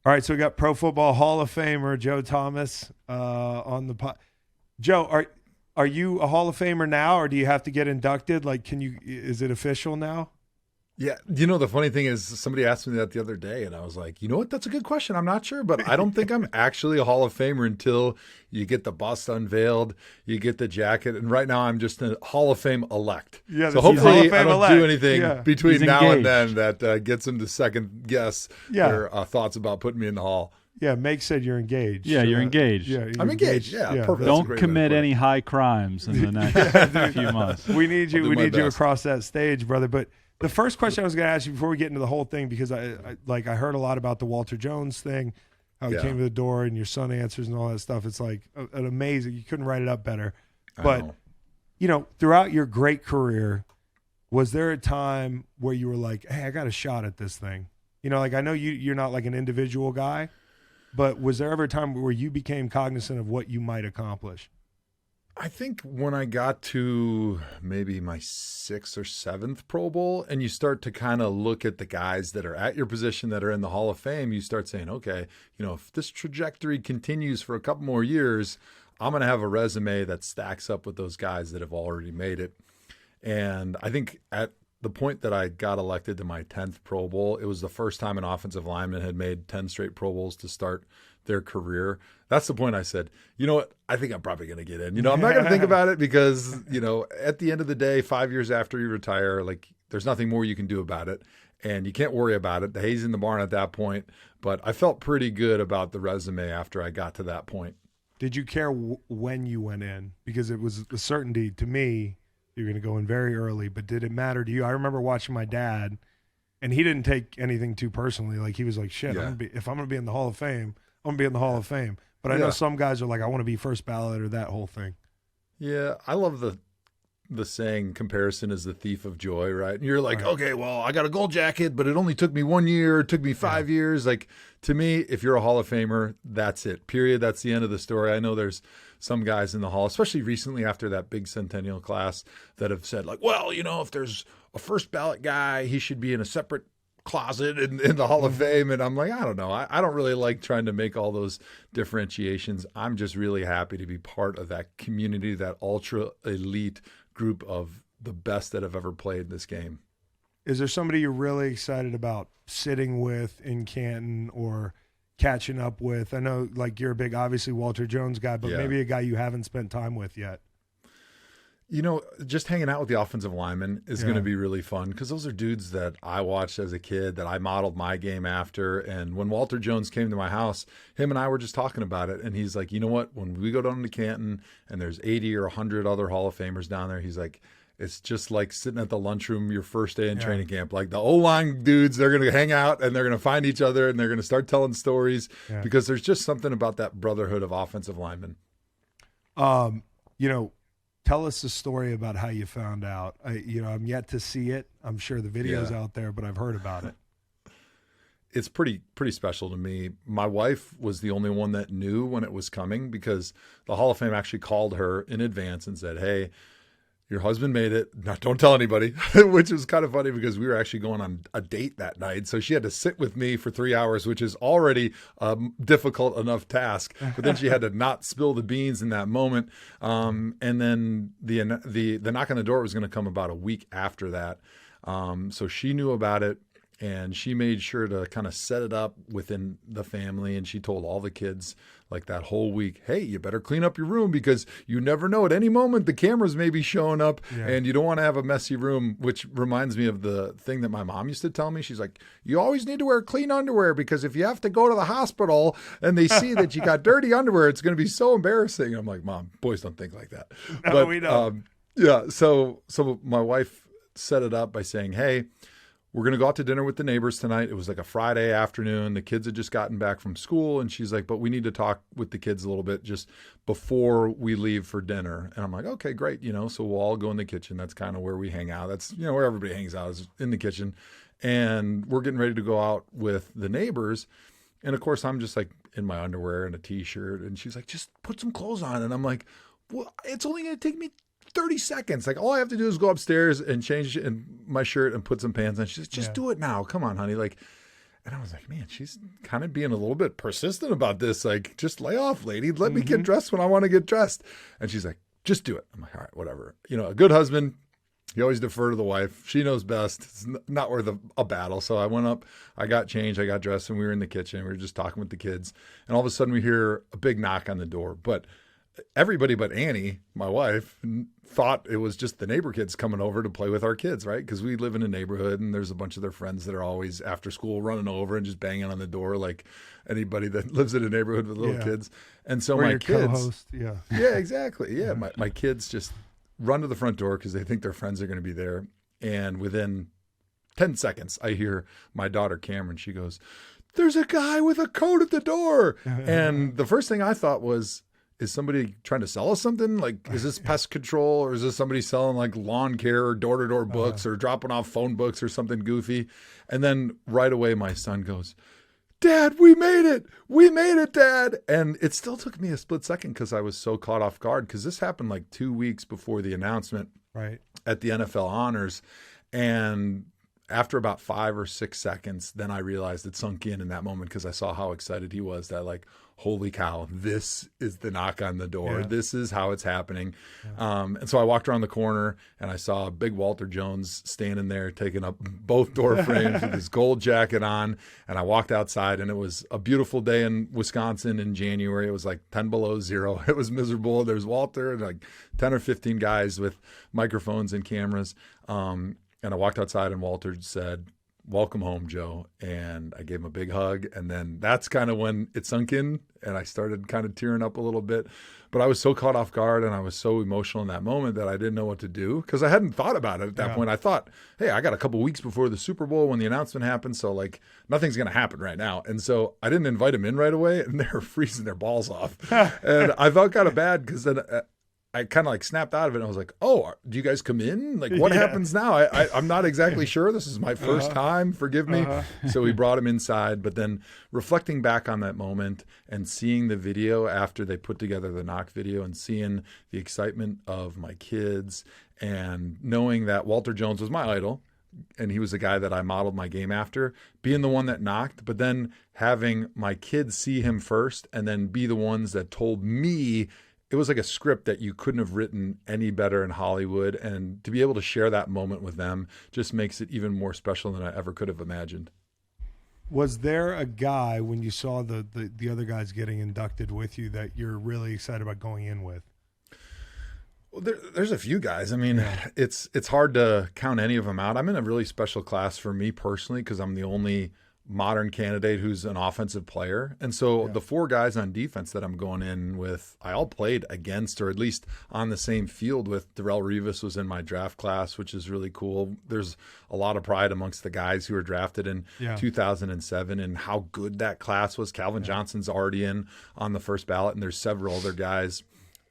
All right, so we got Pro Football Hall of Famer Joe Thomas on the pod. Joe, are you a Hall of Famer now, or do you have to get inducted? Like, is it official now? Yeah, the funny thing is somebody asked me that the other day, and I was like, you know what? That's a good question. I'm not sure, but I don't think I'm actually a Hall of Famer until you get the bust unveiled, you get the jacket, and right now I'm just a Hall of Fame elect. Yeah, so hopefully I don't elect. do anything between now and then that gets him to second guess their thoughts about putting me in the Hall. Yeah, Meg said you're engaged. Yeah, you're engaged. Yeah, I'm engaged. Yeah, perfect. Don't commit any high crimes in the next few months. We need you. We need you across that stage, brother. But the first question I was going to ask you before we get into the whole thing, because I heard a lot about the Walter Jones thing, how he came to the door and your son answers and all that stuff. It's like an amazing. You couldn't write it up better. But throughout your great career, was there a time where you were like, "Hey, I got a shot at this thing"? Like I know you're not like an individual guy. But was there ever a time where you became cognizant of what you might accomplish? I think when I got to maybe my 6th or 7th Pro Bowl, and you start to kind of look at the guys that are at your position that are in the Hall of Fame, you start saying, okay, if this trajectory continues for a couple more years, I'm going to have a resume that stacks up with those guys that have already made it. And I think at the point that I got elected to my 10th Pro Bowl, it was the first time an offensive lineman had made 10 straight Pro Bowls to start their career. That's the point I said, you know what? I think I'm probably going to get in. I'm not going to think about it because, at the end of the day, 5 years after you retire, like there's nothing more you can do about it. And you can't worry about it. The hay's in the barn at that point. But I felt pretty good about the resume after I got to that point. Did you care when you went in? Because it was a certainty to me. You're going to go in very early, but did it matter to you? I remember watching my dad, and he didn't take anything too personally. Like he was like, "Shit, if I'm going to be in the Hall of Fame, I'm going to be in the Hall of Fame." But I know some guys are like, "I want to be first ballot" or that whole thing. Yeah, I love the saying, "Comparison is the thief of joy," right? And you're like, okay, well, I got a gold jacket, but it only took me 1 year. It took me 5 years. Like to me, if you're a Hall of Famer, that's it. Period. That's the end of the story. I know there's some guys in the Hall, especially recently after that big centennial class, that have said like, well, if there's a first ballot guy, he should be in a separate closet in the Hall of Fame. And I'm like, I don't know. I don't really like trying to make all those differentiations. I'm just really happy to be part of that community, that ultra elite group of the best that have ever played this game. Is there somebody you're really excited about sitting with in Canton or catching up with? I know like you're a big, obviously Walter Jones guy, but maybe a guy you haven't spent time with yet. Just hanging out with the offensive linemen is going to be really fun because those are dudes that I watched as a kid, that I modeled my game after. And when Walter Jones came to my house, him and I were just talking about it. And he's like, you know what? When we go down to Canton and there's 80 or 100 other Hall of Famers down there, he's like, it's just like sitting at the lunchroom your first day in training camp. Like the OLine dudes, they're going to hang out and they're going to find each other and they're going to start telling stories because there's just something about that brotherhood of offensive linemen. Tell us the story about how you found out. I'm yet to see it. I'm sure the video's out there, but I've heard about it. It's pretty special to me. My wife was the only one that knew when it was coming because the Hall of Fame actually called her in advance and said, hey, your husband made it. Now, don't tell anybody, which was kind of funny because we were actually going on a date that night. So she had to sit with me for 3 hours, which is already a difficult enough task. But then she had to not spill the beans in that moment. And then the knock on the door was going to come about a week after that. So she knew about it. And she made sure to kind of set it up within the family. And she told all the kids like that whole week, hey, you better clean up your room because you never know at any moment the cameras may be showing up and you don't want to have a messy room, which reminds me of the thing that my mom used to tell me. She's like, you always need to wear clean underwear because if you have to go to the hospital and they see that you got dirty underwear, it's going to be so embarrassing. I'm like, Mom, boys don't think like that. No, but we don't. So my wife set it up by saying, hey, we're going to go out to dinner with the neighbors tonight. It was like a Friday afternoon. The kids had just gotten back from school. And she's like, but we need to talk with the kids a little bit just before we leave for dinner. And I'm like, okay, great. So we'll all go in the kitchen. That's kind of where we hang out. That's, where everybody hangs out is in the kitchen. And we're getting ready to go out with the neighbors. And of course, I'm just like in my underwear and a t-shirt. And she's like, just put some clothes on. And I'm like, well, it's only going to take me 30 seconds. Like all I have to do is go upstairs and change in my shirt and put some pants on. She's like, just do it now. Come on, honey. And I was like, man, she's kind of being a little bit persistent about this. Like, just lay off, lady. Let me get dressed when I want to get dressed. And she's like, just do it. I'm like, all right, whatever. A good husband, you always defer to the wife. She knows best. It's not worth a battle. So I went up, I got changed, I got dressed, and we were in the kitchen. We were just talking with the kids. And all of a sudden we hear a big knock on the door. But everybody but Annie, my wife, thought it was just the neighbor kids coming over to play with our kids, right? Because we live in a neighborhood and there's a bunch of their friends that are always after school running over and just banging on the door like anybody that lives in a neighborhood with little kids. And so my kids, co-host, yeah, exactly. Yeah, my kids just run to the front door because they think their friends are going to be there. And within 10 seconds, I hear my daughter Cameron. She goes, "There's a guy with a coat at the door." And the first thing I thought was, is somebody trying to sell us something? Like, is this pest control, or is this somebody selling like lawn care or door-to-door books or dropping off phone books or something goofy? And then right away, my son goes, "Dad, we made it. We made it, Dad." And it still took me a split second because I was so caught off guard, because this happened like 2 weeks before the announcement at the NFL Honors. And after about 5 or 6 seconds, then I realized it sunk in that moment, because I saw how excited he was, that like, holy cow, this is the knock on the door. Yeah. This is how it's happening. Yeah. And so I walked around the corner and I saw big Walter Jones standing there taking up both door frames with his gold jacket on. And I walked outside, and it was a beautiful day in Wisconsin in January. It was like 10 below zero. It was miserable. There's Walter and like 10 or 15 guys with microphones and cameras. And I walked outside, and Walter said, "Welcome home, Joe." And I gave him a big hug. And then that's kind of when it sunk in, and I started kind of tearing up a little bit. But I was so caught off guard, and I was so emotional in that moment that I didn't know what to do, because I hadn't thought about it at that point. I thought, hey, I got a couple weeks before the Super Bowl when the announcement happened, so like nothing's going to happen right now. And so I didn't invite him in right away, and they were freezing their balls off. And I felt kind of bad, because then I kind of like snapped out of it, and I was like, "Oh, do you guys come in? Like, what happens now? I'm not exactly sure. This is my first time. Forgive me." So we brought him inside. But then reflecting back on that moment and seeing the video after they put together the knock video, and seeing the excitement of my kids, and knowing that Walter Jones was my idol, and he was the guy that I modeled my game after, being the one that knocked, but then having my kids see him first and then be the ones that told me. It was like a script that you couldn't have written any better in Hollywood. And to be able to share that moment with them just makes it even more special than I ever could have imagined. Was there a guy, when you saw the other guys getting inducted with you, that you're really excited about going in with? Well, there's a few guys. I mean, it's hard to count any of them out. I'm in a really special class for me personally, because I'm the only modern candidate who's an offensive player. And so the 4 guys on defense that I'm going in with, I all played against, or at least on the same field with. Darrelle Revis was in my draft class, which is really cool. There's a lot of pride amongst the guys who were drafted in 2007 and how good that class was. Calvin Johnson's already in on the first ballot, and there's several other guys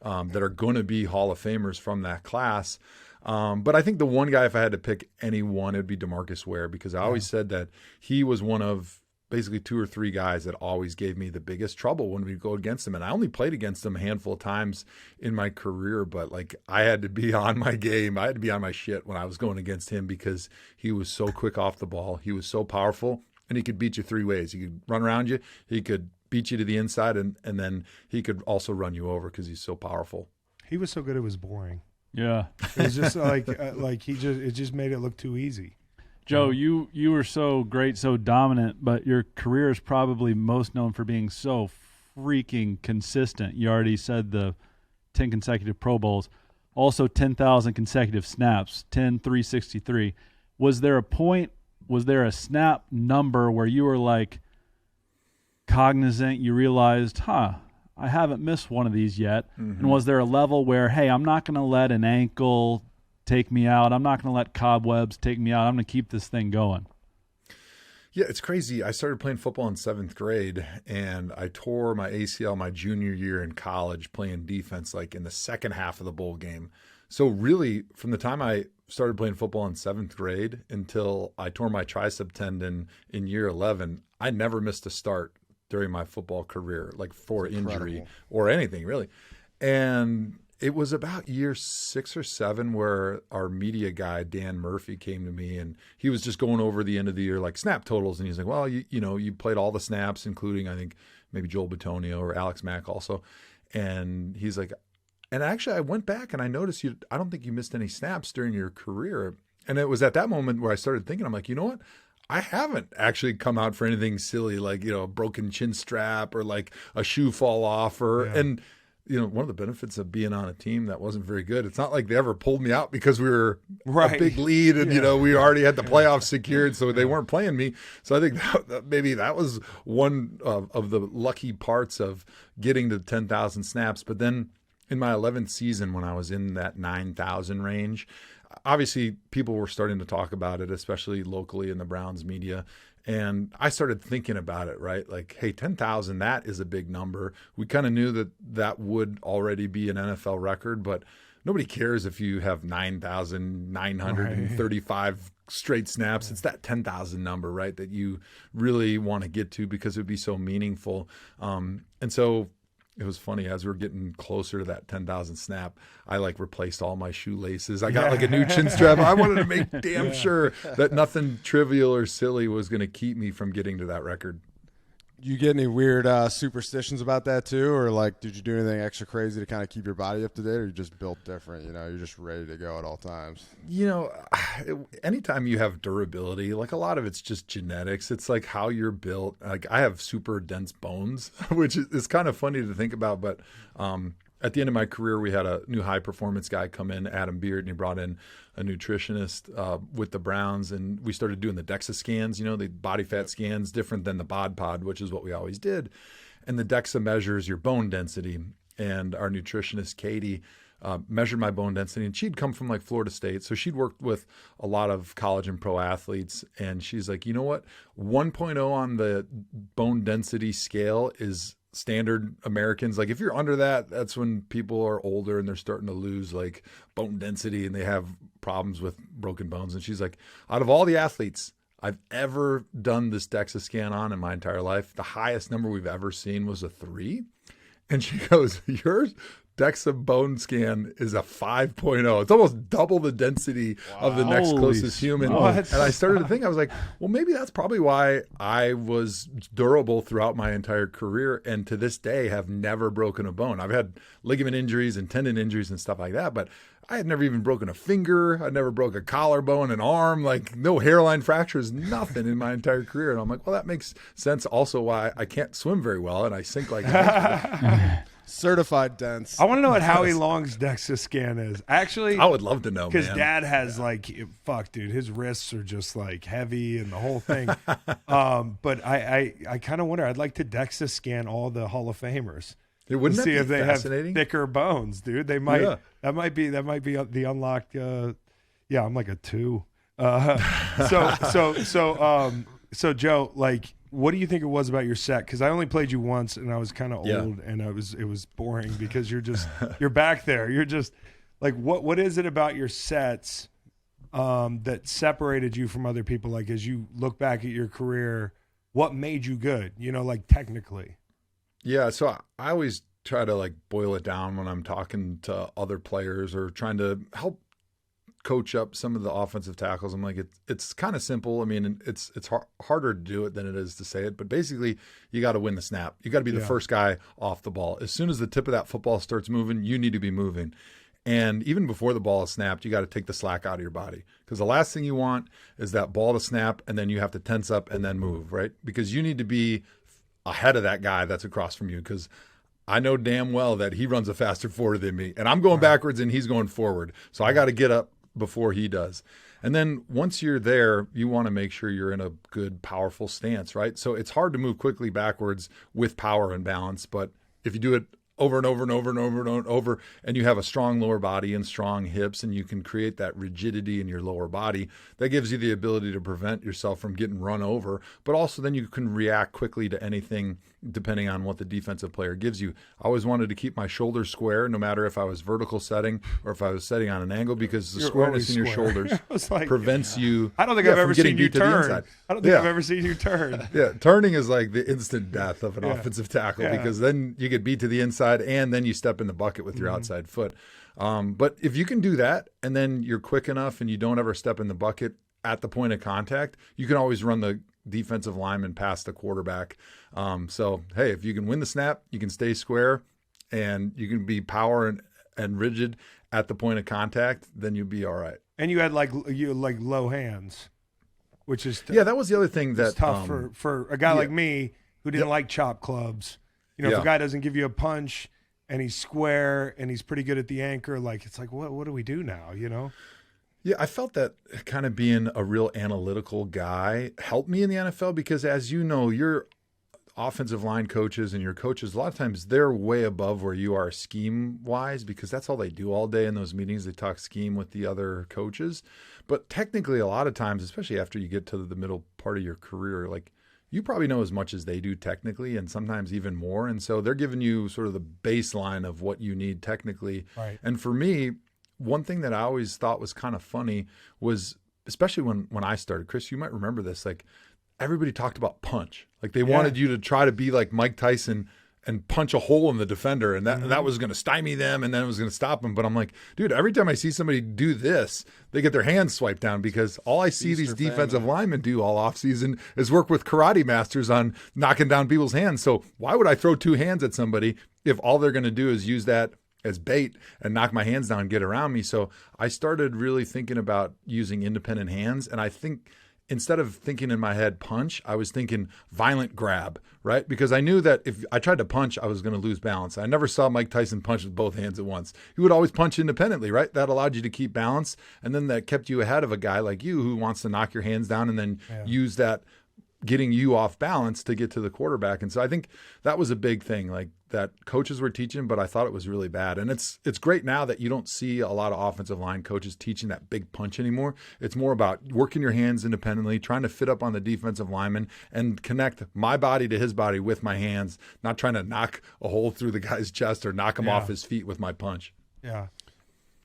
that are going to be Hall of Famers from that class. But I think the one guy, if I had to pick any one, it would be DeMarcus Ware, because I always said that he was one of basically 2 or 3 guys that always gave me the biggest trouble when we go against him. And I only played against him a handful of times in my career, but like I had to be on my game. I had to be on my shit when I was going against him, because he was so quick off the ball. He was so powerful, and he could beat you 3 ways. He could run around you, he could beat you to the inside, and then he could also run you over because he's so powerful. He was so good it was boring. Yeah, it was just it just made it look too easy. Joe, you were so great, so dominant, but your career is probably most known for being so freaking consistent. You already said the 10 consecutive Pro Bowls, also 10,000 consecutive snaps, 10,363. Was there a snap number where you were like cognizant, you realized, I haven't missed one of these yet? Mm-hmm. And was there a level where, hey, I'm not going to let an ankle take me out. I'm not going to let cobwebs take me out. I'm going to keep this thing going? Yeah, it's crazy. I started playing football in 7th grade, and I tore my ACL my junior year in college playing defense, like in the second half of the bowl game. So really, from the time I started playing football in 7th grade until I tore my tricep tendon in year 11, I never missed a start during my football career, like for injury or anything really. And It was about year 6 or 7 where our media guy, Dan Murphy, came to me, and he was just going over the end of the year, like snap totals. And he's like, well, you played all the snaps, including, I think, maybe Joel Bitonio or Alex Mack also. And he's like, and actually I went back and I noticed I don't think you missed any snaps during your career. And it was at that moment where I started thinking, I'm like, you know what? I haven't actually come out for anything silly, like, a broken chin strap or like a shoe fall off and one of the benefits of being on a team that wasn't very good, it's not like they ever pulled me out because we were a big lead and, we already had the playoffs secured, so they weren't playing me. So I think that maybe that was one of the lucky parts of getting to 10,000 snaps. But then in my 11th season, when I was in that 9,000 range, obviously people were starting to talk about it, especially locally in the Browns media. And I started thinking about it, right? Like, hey, 10,000, that is a big number. We kind of knew that would already be an NFL record, but nobody cares if you have 9,935 straight snaps. It's that 10,000 number, right, that you really want to get to because it would be so meaningful. And so it was funny, as we're getting closer to that 10,000 snap, I replaced all my shoelaces. I got a new chin strap. I wanted to make damn sure that nothing trivial or silly was going to keep me from getting to that record. You get any weird superstitions about that too? Or did you do anything extra crazy to kind of keep your body up to date, or you just built different? You're just ready to go at all times. Anytime you have durability, a lot of it's just genetics. It's like how you're built. I have super dense bones, which is kind of funny to think about. But at the end of my career, we had a new high performance guy come in, Adam Beard, and he brought in a nutritionist with the Browns, and we started doing the DEXA scans, the body fat scans, different than the bod pod, which is what we always did. And the DEXA measures your bone density. And our nutritionist, Katie, measured my bone density, and she'd come from Florida State. So she'd worked with a lot of college and pro athletes. And she's like, you know what? 1.0 on the bone density scale is standard Americans. If you're under that, that's when people are older and they're starting to lose bone density and they have problems with broken bones. And she's like, out of all the athletes I've ever done this DEXA scan on in my entire life, the highest number we've ever seen was a 3. And she goes, your DEXA bone scan is a 5.0. It's almost double the density of the next closest human. And I started to think, I was like, well, maybe that's probably why I was durable throughout my entire career, and to this day have never broken a bone. I've had ligament injuries and tendon injuries and stuff like that, but I had never even broken a finger. I never broke a collarbone, an arm, no hairline fractures, nothing in my entire career. And I'm like, well, that makes sense also why I can't swim very well and I sink like that. Certified dense. I want to know what Howie Long's DEXA scan is. Actually, I would love to know, because Dad has fuck, dude, his wrists are just heavy and the whole thing. But I kind of wonder. I'd like to DEXA scan all the Hall of Famers. Wouldn't see if they have fascinating? thicker bones, dude. They might. Yeah. That might be the unlocked. Yeah, I'm like a 2. So Joe, what do you think it was about your set? Because I only played you once, and I was kind of old, and it was boring because you're back there. You're just what is it about your sets that separated you from other people? As you look back at your career, what made you good? Technically. Yeah, so I always try to boil it down when I'm talking to other players or trying to help coach up some of the offensive tackles. I'm like, it's kind of simple. I mean, it's harder to do it than it is to say it, but basically you got to win the snap. You got to be the first guy off the ball. As soon as the tip of that football starts moving, you need to be moving. And even before the ball is snapped, you got to take the slack out of your body, because the last thing you want is that ball to snap and then you have to tense up and then move, right? Because you need to be ahead of that guy that's across from you, because I know damn well that he runs a faster forward than me, and I'm going backwards and he's going forward. So I got to get up before he does. And then once you're there, you want to make sure you're in a good, powerful stance, right? So it's hard to move quickly backwards with power and balance, but if you do it over and over and over and over and over, and you have a strong lower body and strong hips, and you can create that rigidity in your lower body, that gives you the ability to prevent yourself from getting run over, but also then you can react quickly to anything depending on what the defensive player gives you. I always wanted to keep my shoulders square, no matter if I was vertical setting or if I was setting on an angle, because the squareness in your shoulders prevents you. I don't think I've ever seen you turn. I don't think Yeah. I've ever seen you turn. Yeah, turning is like the instant death of an offensive tackle, because then you get beat to the inside and then you step in the bucket with your outside foot. But if you can do that and then you're quick enough and you don't ever step in the bucket at the point of contact, you can always run the defensive lineman past the quarterback. So, hey, if you can win the snap, you can stay square, and you can be power and rigid at the point of contact, then you'll be all right. And you had like low hands, which is that was the other thing that's tough for a guy like me who didn't like chop clubs. You know, if a guy doesn't give you a punch and he's square and he's pretty good at the anchor, like it's like what do we do now? You know. Yeah, I felt that kind of being a real analytical guy helped me in the NFL, because, as you know, your offensive line coaches and your coaches, a lot of times they're way above where you are scheme-wise, because that's all they do all day in those meetings. They talk scheme with the other coaches. But technically, a lot of times, especially after you get to the middle part of your career, like, you probably know as much as they do technically, and sometimes even more. And so they're giving you sort of the baseline of what you need technically. Right. And for me, one thing that I always thought was kind of funny was, especially when I started, Chris, you might remember this, like everybody talked about punch. Like they wanted you to try to be like Mike Tyson and punch a hole in the defender, and that was going to stymie them, and then it was going to stop them. But I'm like, dude, every time I see somebody do this, they get their hands swiped down, because all I see these defensive linemen do all offseason is work with karate masters on knocking down people's hands. So why would I throw two hands at somebody if all they're going to do is use that as bait and knock my hands down and get around me? So I started really thinking about using independent hands. And I think instead of thinking in my head punch, I was thinking violent grab, right? Because I knew that if I tried to punch, I was going to lose balance. I never saw Mike Tyson punch with both hands at once. He would always punch independently, right? That allowed you to keep balance. And then that kept you ahead of a guy like you who wants to knock your hands down and then use that getting you off balance to get to the quarterback. And so I think that was a big thing, like that coaches were teaching, but I thought it was really bad. And it's great now that you don't see a lot of offensive line coaches teaching that big punch anymore. It's more about working your hands independently, trying to fit up on the defensive lineman and connect my body to his body with my hands, not trying to knock a hole through the guy's chest or knock him off his feet with my punch. Yeah.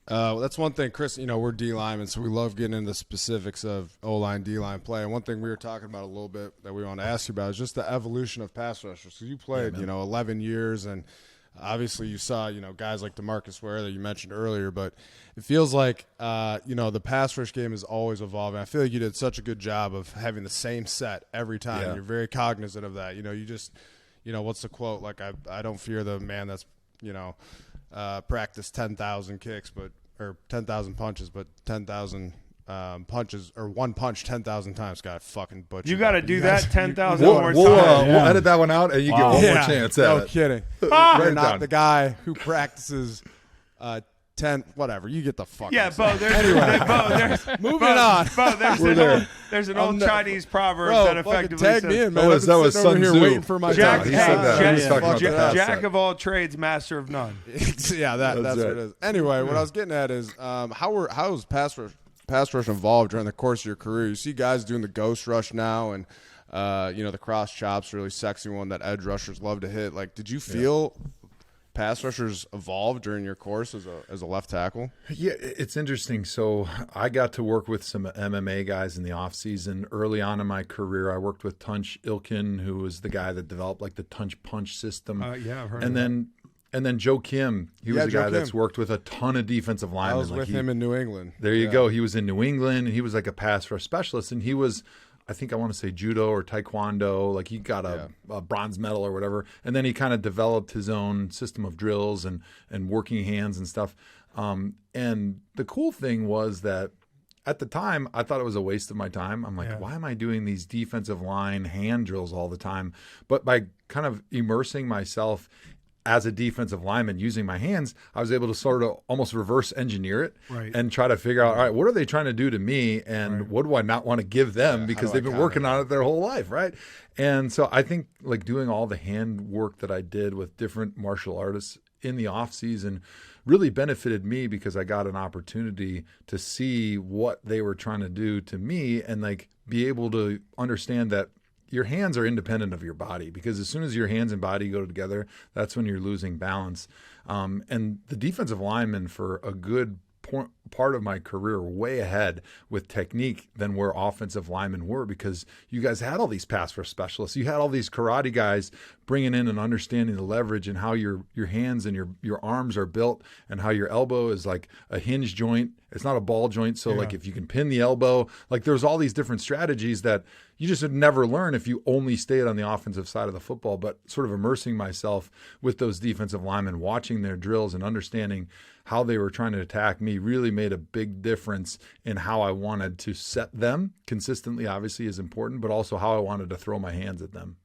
That's one thing, Chris, you know, we're D-linemen, so we love getting into the specifics of O-line, D-line play. And one thing we were talking about a little bit that we want to ask you about is just the evolution of pass rushers. So you played, 11 years, and obviously you saw, guys like DeMarcus Ware that you mentioned earlier, but it feels like, the pass rush game is always evolving. I feel like you did such a good job of having the same set every time. Yeah. You're very cognizant of that. You just, what's the quote? Like, I don't fear the man that's, practice 10,000 kicks, or 10,000 punches, but 10,000 punches, or one punch 10,000 times. Got fucking butchered. You got to do that 10,000 We'll more times. we'll edit that one out, and you get one more chance at No it. kidding. Write You're it not down. the guy who practices 10, whatever. You get the fuck. Yeah, I'm Bo, saying. there's Moving on. Bo, there's an old Chinese proverb Bro, that fucking effectively tag says, me in, man. That was I've been sitting Sun over here Tzu. waiting for my Jack, time. He said that. Jack, He was talking about that. Jack of all trades, master of none. Yeah, that's right. what it is. Anyway, what I was getting at is how has pass rush evolved during the course of your career? You see guys doing the ghost rush now, and the cross chop's a really sexy one that edge rushers love to hit. Like, did you feel pass rushers evolved during your course as a left tackle? Yeah, it's interesting. So I got to work with some MMA guys in the off season. Early on in my career, I worked with Tunch Ilkin, who was the guy that developed like the Tunch punch system. Yeah, I've heard and of then And then Joe Kim, he was a Joe guy Kim. that's worked with a ton of defensive linemen. I was with him in New England. There you go. He was in New England. He was like a pass rush specialist, and he was, I think I want to say judo or taekwondo. Like he got a bronze medal or whatever. And then he kind of developed his own system of drills and working hands and stuff. And the cool thing was that at the time, I thought it was a waste of my time. I'm like, why am I doing these defensive line hand drills all the time? But by kind of immersing myself as a defensive lineman using my hands, I was able to sort of almost reverse engineer it and try to figure out, all right, what are they trying to do to me? And what do I not want to give them because they've been working on it their whole life, right? And so I think like doing all the hand work that I did with different martial artists in the off season really benefited me because I got an opportunity to see what they were trying to do to me and like be able to understand that your hands are independent of your body, because as soon as your hands and body go together, that's when you're losing balance. And the defensive linemen for a good part of my career were way ahead with technique than where offensive linemen were, because you guys had all these pass rush specialists. You had all these karate guys bringing in and understanding the leverage and how your hands and your arms are built, and how your elbow is like a hinge joint. It's not a ball joint. So like if you can pin the elbow, like there's all these different strategies that you just would never learn if you only stayed on the offensive side of the football. But sort of immersing myself with those defensive linemen, watching their drills and understanding how they were trying to attack me really made a big difference in how I wanted to set them. Consistently, obviously, is important, but also how I wanted to throw my hands at them.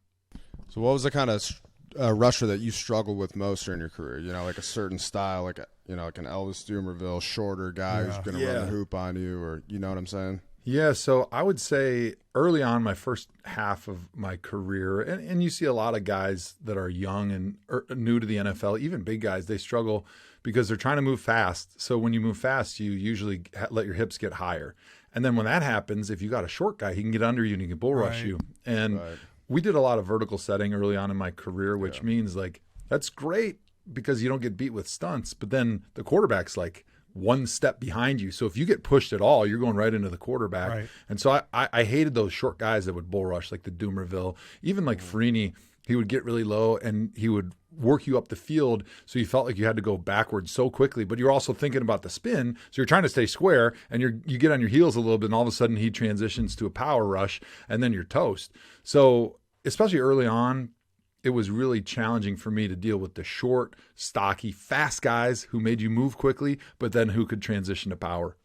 So what was the kind of rusher that you struggled with most during your career? You know, like a certain style, like an Elvis Dumerville, shorter guy who's going to run the hoop on you, or you know what I'm saying? Yeah, so I would say early on, my first half of my career, and you see a lot of guys that are young and new to the NFL, even big guys, they struggle because they're trying to move fast. So when you move fast, you usually let your hips get higher. And then when that happens, if you got a short guy, he can get under you and he can bull rush you. And we did a lot of vertical setting early on in my career, which means like that's great because you don't get beat with stunts. But then the quarterback's like one step behind you. So if you get pushed at all, you're going right into the quarterback. Right. And so I hated those short guys that would bull rush, like the Dumerville, even like Freeney. He would get really low and he would work you up the field, so you felt like you had to go backwards so quickly, but you're also thinking about the spin, so you're trying to stay square, and you get on your heels a little bit, and all of a sudden he transitions to a power rush, and then you're toast. So especially early on, it was really challenging for me to deal with the short, stocky, fast guys who made you move quickly, but then who could transition to power.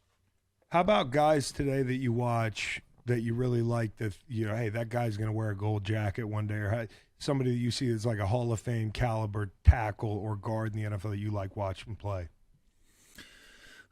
How about guys today that you watch that you really like, that, you know, hey, that guy's going to wear a gold jacket one day, or somebody that you see as like a Hall of Fame caliber tackle or guard in the NFL that you like watching play?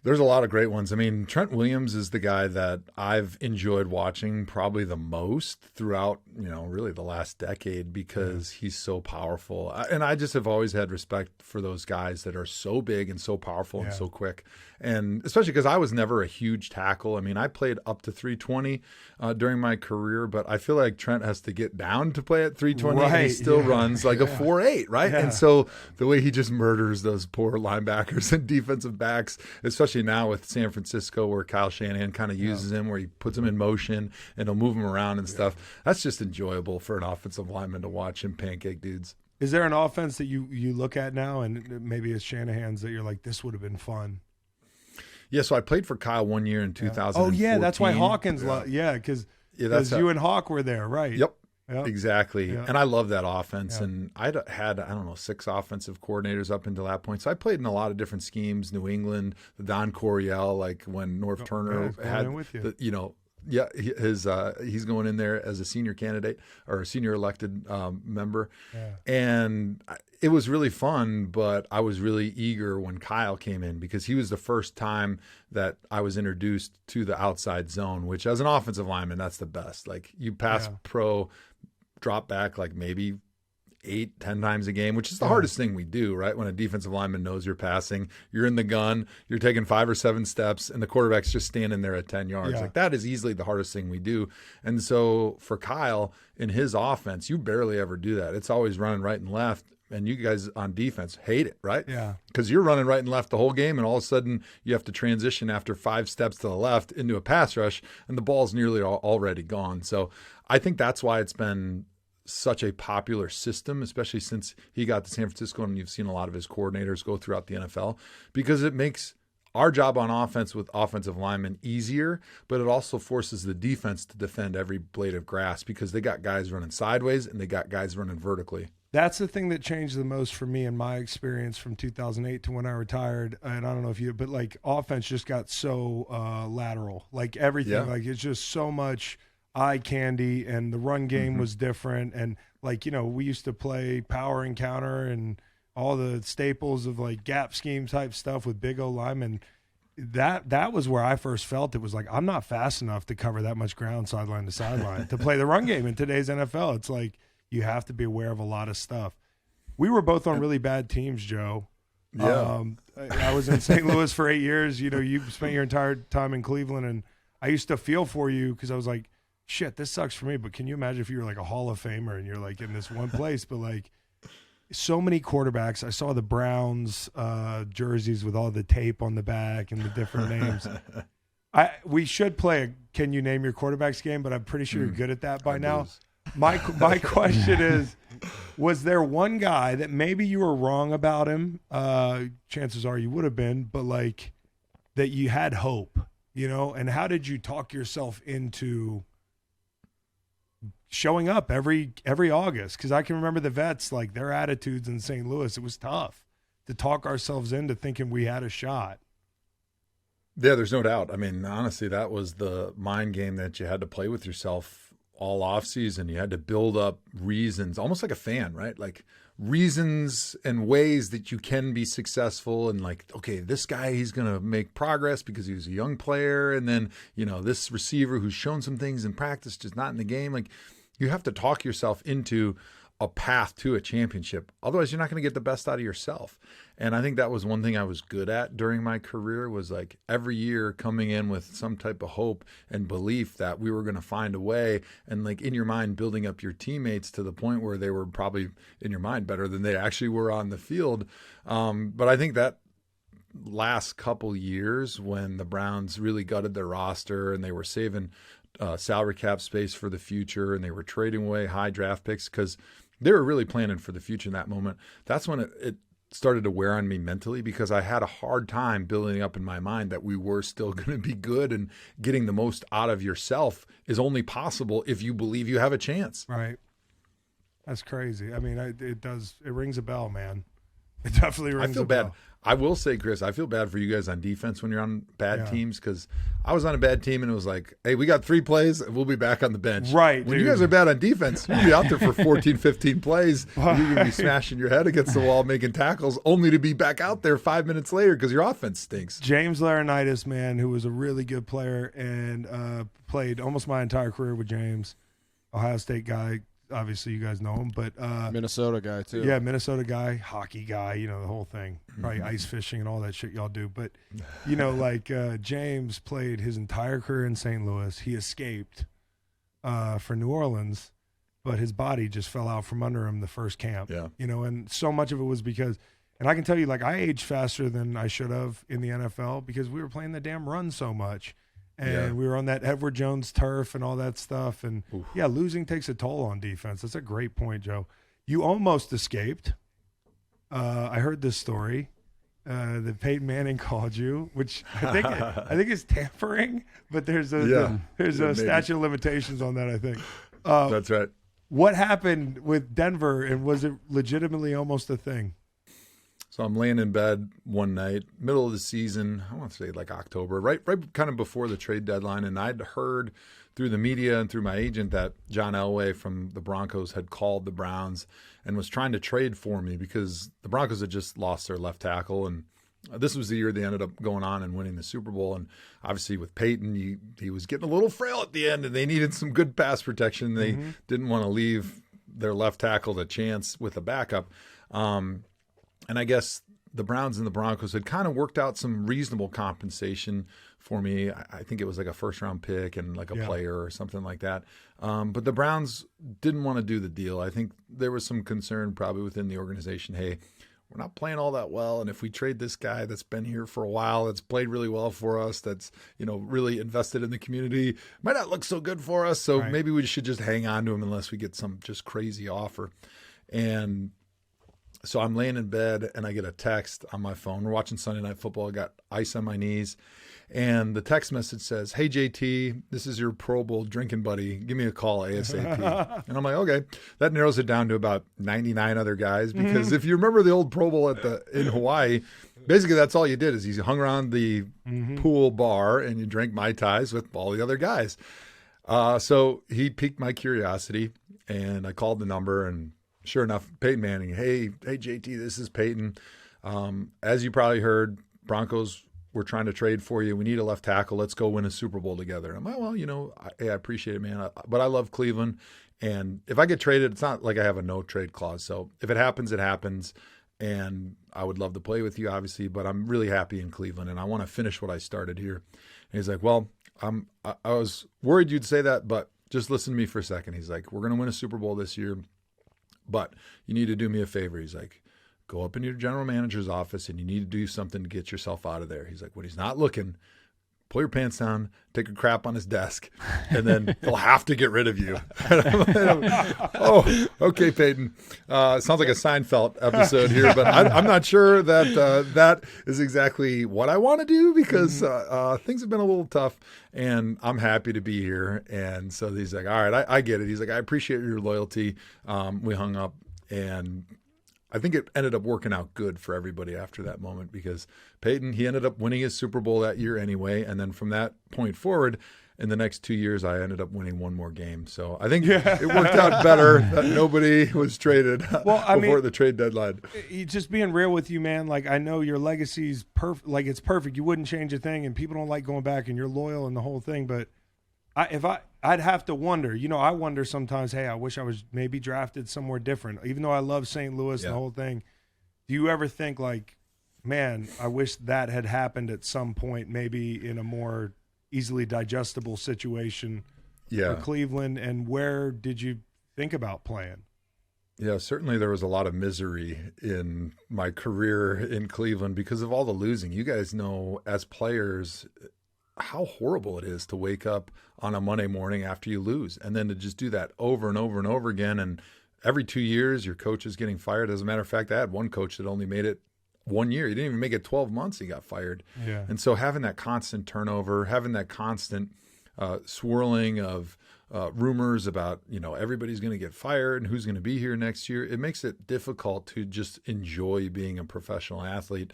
There's a lot of great ones. I mean, Trent Williams is the guy that I've enjoyed watching probably the most throughout, you know, really the last decade, because he's so powerful. And I just have always had respect for those guys that are so big and so powerful and so quick. And especially because I was never a huge tackle. I mean, I played up to 320 during my career, but I feel like Trent has to get down to play at 320, and he still runs like a 4.8, right? And so the way he just murders those poor linebackers and defensive backs, especially now with San Francisco, where Kyle Shanahan kind of uses him, where he puts him in motion and he'll move him around and stuff. That's just enjoyable for an offensive lineman to watch him pancake dudes. Is there an offense that you look at now, and maybe it's Shanahan's, that you're like, this would have been fun? Yeah, so I played for Kyle 1 year in 2014. Oh, yeah, that's why Hawkins because you and Hawk were there, right? Yep. Exactly. And I love that offense. And I had, I don't know, 6 offensive coordinators up until that point. So I played in a lot of different schemes, New England, the Don Coryell, like when North Turner had, he's going in there as a senior candidate or a senior elected member. And it was really fun, but I was really eager when Kyle came in, because he was the first time that I was introduced to the outside zone, which as an offensive lineman, that's the best. Like you pass pro, drop back like maybe 8-10 times a game, which is the hardest thing we do, right? When a defensive lineman knows you're passing, you're in the gun, you're taking 5 or 7 steps, and the quarterback's just standing there at 10 yards. Like that is easily the hardest thing we do. And so for Kyle, in his offense, you barely ever do that. It's always running right and left. And you guys on defense hate it, right? Yeah. Because you're running right and left the whole game, and all of a sudden you have to transition after 5 steps to the left into a pass rush, and the ball's nearly already gone. So I think that's why it's been such a popular system, especially since he got to San Francisco, and you've seen a lot of his coordinators go throughout the NFL, because it makes our job on offense with offensive linemen easier, but it also forces the defense to defend every blade of grass, because they got guys running sideways and they got guys running vertically. That's the thing that changed the most for me in my experience from 2008 to when I retired. And I don't know if you, but like offense just got so lateral, like everything, like it's just so much eye candy, and the run game was different. And like, you know, we used to play power and counter and all the staples of like gap scheme type stuff with big O-linemen. That was where I first felt it was like, I'm not fast enough to cover that much ground sideline to sideline to play the run game in today's NFL. It's like, you have to be aware of a lot of stuff. We were both on really bad teams, Joe. Yeah. I was in St. Louis for 8 years. You know, you spent your entire time in Cleveland, and I used to feel for you because I was like, shit, this sucks for me, but can you imagine if you were like a Hall of Famer and you're like in this one place, but like so many quarterbacks. I saw the Browns jerseys with all the tape on the back and the different names. We should play a Can You Name Your Quarterbacks game, but I'm pretty sure you're good at that by now. My question is, was there one guy that maybe you were wrong about him? Chances are you would have been, but like that you had hope, you know? And how did you talk yourself into showing up every August? Because I can remember the vets, like their attitudes in St. Louis. It was tough to talk ourselves into thinking we had a shot. Yeah, there's no doubt. I mean, honestly, that was the mind game that you had to play with yourself all off season. You had to build up reasons, almost like a fan, right? Like reasons and ways that you can be successful, and like, okay, this guy, he's going to make progress because he was a young player. And then, you know, this receiver who's shown some things in practice, just not in the game. Like, you have to talk yourself into a path to a championship. Otherwise, you're not going to get the best out of yourself. And I think that was one thing I was good at during my career, was like every year coming in with some type of hope and belief that we were going to find a way, and like in your mind building up your teammates to the point where they were probably in your mind better than they actually were on the field. But I think that last couple years when the Browns really gutted their roster and they were saving salary cap space for the future and they were trading away high draft picks because they were really planning for the future in that moment, that's when it started to wear on me mentally, because I had a hard time building up in my mind that we were still going to be good, and getting the most out of yourself is only possible if you believe you have a chance. Right. That's crazy. I mean, it rings a bell, man. It definitely rings a bell. I feel bad. I will say, Chris, I feel bad for you guys on defense when you're on bad teams, because I was on a bad team and it was like, hey, we got 3 plays and we'll be back on the bench. Right. When dude. you guys are bad on defense, you'll be out there for 14, 15 plays. You're going to be smashing your head against the wall, making tackles, only to be back out there 5 minutes later because your offense stinks. James Laurinaitis, man, who was a really good player and played almost my entire career with James, Ohio State guy. Obviously, you guys know him, but Minnesota guy too. Yeah, Minnesota guy, hockey guy, you know, the whole thing. Probably ice fishing and all that shit y'all do. But, you know, like James played his entire career in St. Louis. He escaped for New Orleans, but his body just fell out from under him the first camp. Yeah. You know, and so much of it was because, and I can tell you, like, I aged faster than I should have in the NFL because we were playing the damn run so much. And we were on that Edward Jones turf and all that stuff. And, yeah, losing takes a toll on defense. That's a great point, Joe. You almost escaped. I heard this story that Peyton Manning called you, which I think is tampering, but there's a statute of limitations on that, I think. That's right. What happened with Denver, and was it legitimately almost a thing? So I'm laying in bed one night, middle of the season, I want to say like October, right kind of before the trade deadline. And I'd heard through the media and through my agent that John Elway from the Broncos had called the Browns and was trying to trade for me because the Broncos had just lost their left tackle. And this was the year they ended up going on and winning the Super Bowl. And obviously with Peyton, he was getting a little frail at the end, and they needed some good pass protection. They didn't want to leave their left tackle to chance with a backup. And I guess the Browns and the Broncos had kind of worked out some reasonable compensation for me. I think it was like a first-round pick and like a player or something like that. But the Browns didn't want to do the deal. I think there was some concern probably within the organization. Hey, we're not playing all that well, and if we trade this guy that's been here for a while, that's played really well for us, that's, you know, really invested in the community, might not look so good for us. So maybe we should just hang on to him unless we get some just crazy offer. And so I'm laying in bed and I get a text on my phone. We're watching Sunday Night Football. I got ice on my knees. And the text message says, hey, JT, this is your Pro Bowl drinking buddy. Give me a call ASAP. And I'm like, okay. That narrows it down to about 99 other guys. Because if you remember the old Pro Bowl in Hawaii, basically that's all you did is you hung around the pool bar and you drank Mai Tais with all the other guys. So he piqued my curiosity and I called the number, and sure enough, Peyton Manning, hey, JT, this is Peyton. As you probably heard, Broncos were trying to trade for you. We need a left tackle. Let's go win a Super Bowl together. I'm like, well, you know, I appreciate it, man. But I love Cleveland. And if I get traded, it's not like I have a no-trade clause. So if it happens, it happens. And I would love to play with you, obviously, but I'm really happy in Cleveland, and I want to finish what I started here. And he's like, well, I was worried you'd say that, but just listen to me for a second. He's like, we're going to win a Super Bowl this year, but you need to do me a favor. He's like, go up in your general manager's office and you need to do something to get yourself out of there. He's like, when he's not looking, pull your pants down, take a crap on his desk, and then they'll have to get rid of you. Oh, okay, Peyton. Sounds like a Seinfeld episode here, but I'm not sure that that is exactly what I want to do because things have been a little tough, and I'm happy to be here. And so he's like, all right, I get it. He's like, I appreciate your loyalty. We hung up, and I think it ended up working out good for everybody after that moment because Peyton, he ended up winning his Super Bowl that year anyway. And then from that point forward, in the next 2 years, I ended up winning one more game. So I think it worked out better that nobody was traded before the trade deadline. Just being real with you, man, like I know your legacy's perfect. Like it's perfect. You wouldn't change a thing and people don't like going back and you're loyal and the whole thing. But I'd have to wonder, I wonder sometimes, hey, I wish I was maybe drafted somewhere different. Even though I love St. Louis and the whole thing, do you ever think like, man, I wish that had happened at some point, maybe in a more easily digestible situation for Cleveland? And where did you think about playing? Yeah, certainly there was a lot of misery in my career in Cleveland because of all the losing. You guys know as players how horrible it is to wake up on a Monday morning after you lose and then to just do that over and over and over again. And every 2 years, your coach is getting fired. As a matter of fact, I had one coach that only made it 1 year. He didn't even make it 12 months. He got fired. Yeah. And so having that constant turnover, having that constant swirling of rumors about, everybody's going to get fired and who's going to be here next year, it makes it difficult to just enjoy being a professional athlete.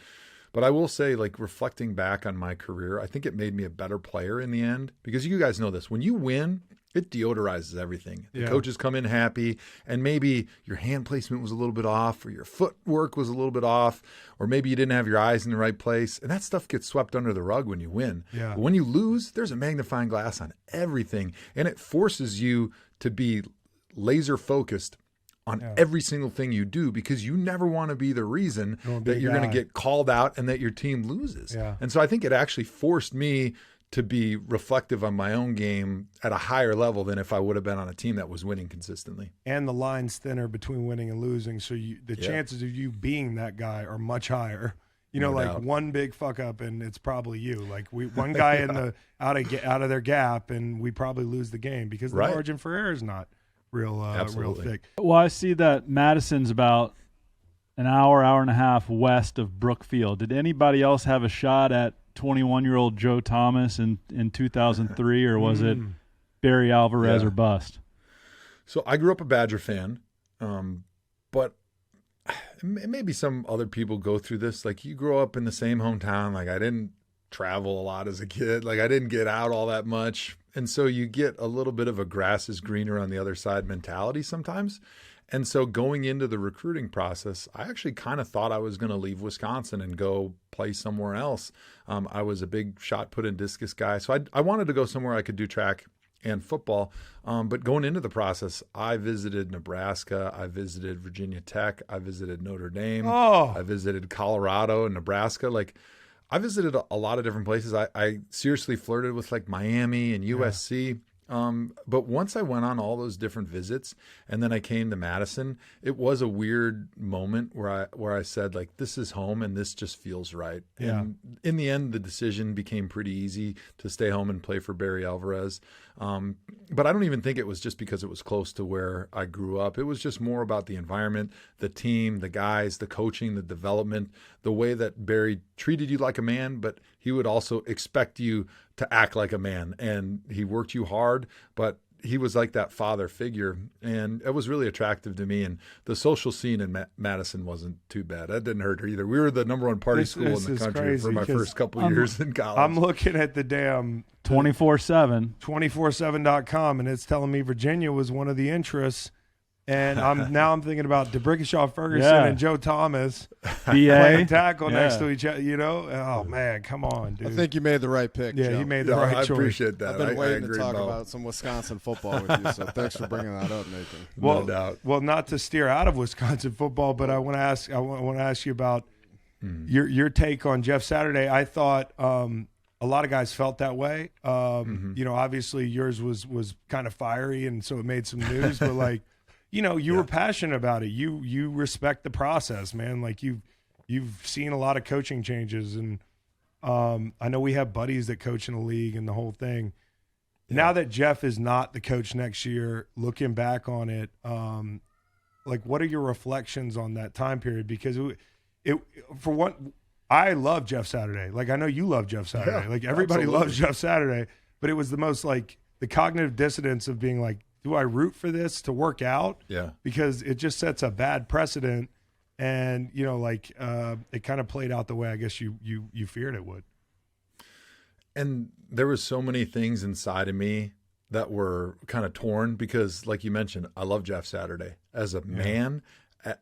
But I will say, like, reflecting back on my career, I think it made me a better player in the end because you guys know this. When you win, it deodorizes everything. The coaches come in happy, and maybe your hand placement was a little bit off or your footwork was a little bit off or maybe you didn't have your eyes in the right place. And that stuff gets swept under the rug when you win. Yeah. But when you lose, there's a magnifying glass on everything, and it forces you to be laser focused on every single thing you do because you never want to be the reason that you're going to get called out and that your team loses. Yeah. And so I think it actually forced me to be reflective on my own game at a higher level than if I would have been on a team that was winning consistently. And the line's thinner between winning and losing, so the chances of you being that guy are much higher. No doubt. One big fuck up and it's probably you. Like one guy in the out of their gap and we probably lose the game because the margin for error is not real thick. Well, I see that Madison's about an hour and a half west of Brookfield. Did anybody else have a shot at 21-year-old Joe Thomas in 2003, or was it Barry Alvarez or bust? So I grew up a Badger fan, but maybe some other people go through this. Like you grow up in the same hometown. Like I didn't travel a lot as a kid. Like I didn't get out all that much. And so you get a little bit of a grass is greener on the other side mentality sometimes. And so going into the recruiting process, I actually kind of thought I was going to leave Wisconsin and go play somewhere else. I was a big shot put and discus guy. So I wanted to go somewhere I could do track and football. But going into the process, I visited Nebraska. I visited Virginia Tech. I visited Notre Dame. I visited Colorado and Nebraska. Like I visited a lot of different places. I seriously flirted with like Miami and USC. But once I went on all those different visits and then I came to Madison, it was a weird moment where I said like, this is home and this just feels right. Yeah. And in the end, the decision became pretty easy to stay home and play for Barry Alvarez. But I don't even think it was just because it was close to where I grew up. It was just more about the environment, the team, the guys, the coaching, the development, the way that Barry treated you like a man, but he would also expect you to act like a man. And he worked you hard, but he was like that father figure. And it was really attractive to me. And the social scene in Madison wasn't too bad. That didn't hurt either. We were the number one party school in the country for my first couple of years in college. I'm looking at the damn 24/7, 247.com, and it's telling me Virginia was one of the interests. And I'm thinking about DeBrickashaw Ferguson and Joe Thomas playing tackle next to each other. Oh man, come on, dude. I think you made the right pick. Yeah, Joe. he made the right choice. I appreciate that. I've been waiting to talk about some Wisconsin football with you, so thanks for bringing that up, Nathan. Well, no doubt. Well, not to steer out of Wisconsin football, but I want to ask you about your take on Jeff Saturday. I thought a lot of guys felt that way. You know, obviously yours was kind of fiery, and so it made some news. But like, you know, you were passionate about it. You respect the process, man. Like you've seen a lot of coaching changes, and I know we have buddies that coach in the league and the whole thing. Now that Jeff is not the coach next year, looking back on it, like what are your reflections on that time period? Because it for one. I love Jeff Saturday. Like, I know you love Jeff Saturday. Yeah, like, everybody absolutely. loves Jeff Saturday. But it was the most, like, the cognitive dissonance of being like, do I root for this to work out? Yeah. Because it just sets a bad precedent. And, you know, like, it kind of played out the way I guess you feared it would. And there was so many things inside of me that were kind of torn because, like you mentioned, I love Jeff Saturday as a man,